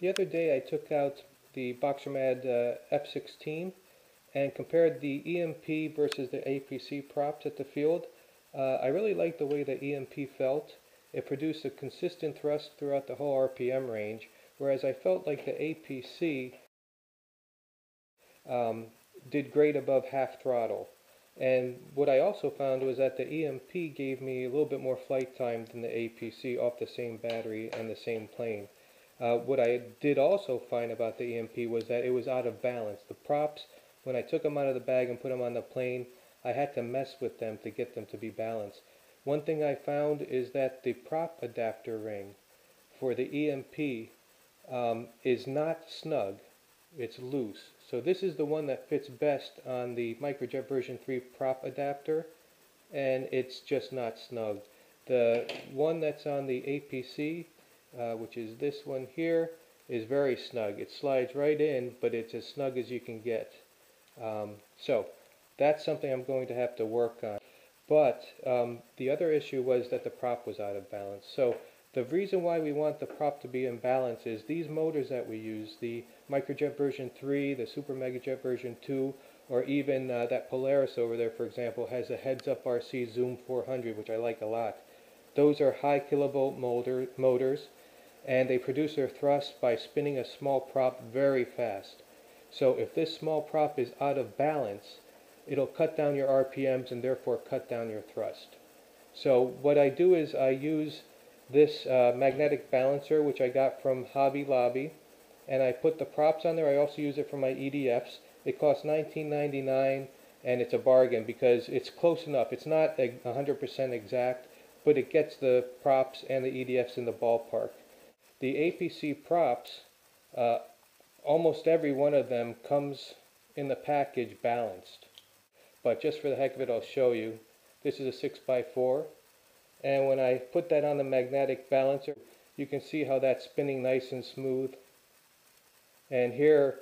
The other day I took out the Boxermad F16 and compared the EMP versus the APC props at the field. I really liked the way the EMP felt. It produced a consistent thrust throughout the whole RPM range, whereas I felt like the APC did great above half throttle. And what I also found was that the EMP gave me a little bit more flight time than the APC off the same battery and the same plane. What I did also find about the EMP was that it was out of balance. The props, when I took them out of the bag and put them on the plane, I had to mess with them to get them to be balanced. One thing I found is that the prop adapter ring for the EMP is not snug, it's loose. So this is the one that fits best on the Microjet version 3 prop adapter, and it's just not snug. The one that's on the APC, which is this one here, is very snug. It slides right in, but it's as snug as you can get. So that's something I'm going to have to work on. But the other issue was that the prop was out of balance. So the reason why we want the prop to be in balance is these motors that we use, the Microjet version 3, the Super Megajet version 2, or even that Polaris over there, for example, has a Heads-Up RC Zoom 400, which I like a lot. Those are high kilovolt motors, and they produce their thrust by spinning a small prop very fast. So if this small prop is out of balance, it'll cut down your RPMs and therefore cut down your thrust. So what I do is I use this magnetic balancer, which I got from Hobby Lobby, and I put the props on there. I also use it for my EDFs. It costs $19.99, and it's a bargain because it's close enough. It's not 100% exact, but it gets the props and the EDFs in the ballpark. The APC props, almost every one of them comes in the package balanced. But just for the heck of it, I'll show you. This is a 6x4. And when I put that on the magnetic balancer, you can see how that's spinning nice and smooth. And here,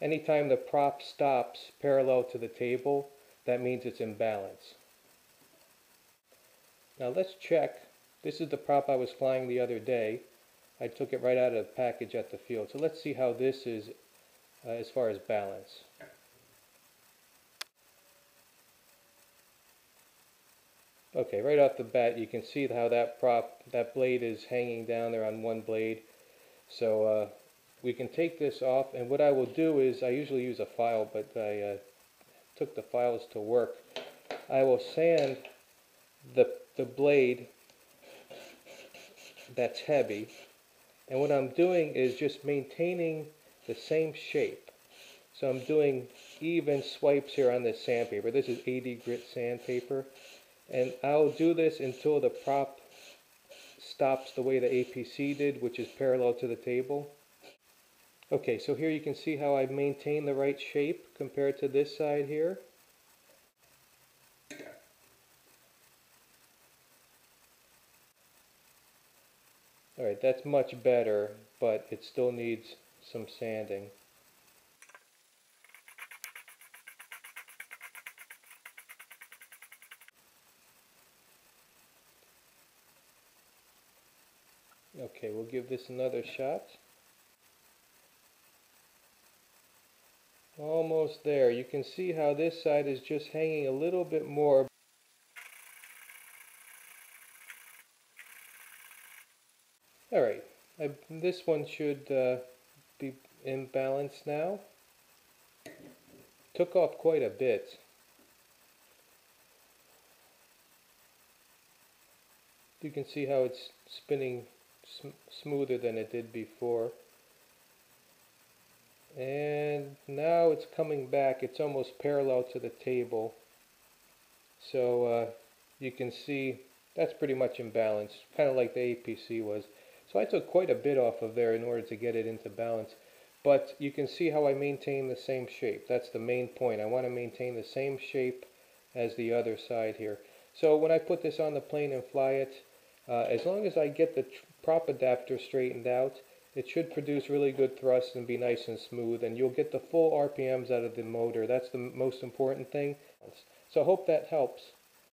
anytime the prop stops parallel to the table, that means it's in balance. Now let's check. This is the prop I was flying the other day. I took it right out of the package at the field. So let's see how this is as far as balance. Okay, right off the bat you can see how that blade is hanging down there on one blade. So we can take this off, and what I will do is, I usually use a file, but I took the files to work. I will sand the blade that's heavy, and what I'm doing is just maintaining the same shape. So I'm doing even swipes here on this sandpaper. This is 80 grit sandpaper. And I'll do this until the prop stops the way the APC did, which is parallel to the table. Okay, so here you can see how I maintain the right shape compared to this side here. Alright, that's much better, but it still needs some sanding. Okay, we'll give this another shot. Almost there. You can see how this side is just hanging a little bit more. Alright, this one should be in balance now. Took off quite a bit. You can see how it's spinning smoother than it did before. And now it's coming back. It's almost parallel to the table. So you can see that's pretty much in balance, kind of like the APC was. So I took quite a bit off of there in order to get it into balance. But you can see how I maintain the same shape. That's the main point. I want to maintain the same shape as the other side here. So when I put this on the plane and fly it, as long as I get the prop adapter straightened out, it should produce really good thrust and be nice and smooth, and you'll get the full RPMs out of the motor. That's the most important thing. So I hope that helps.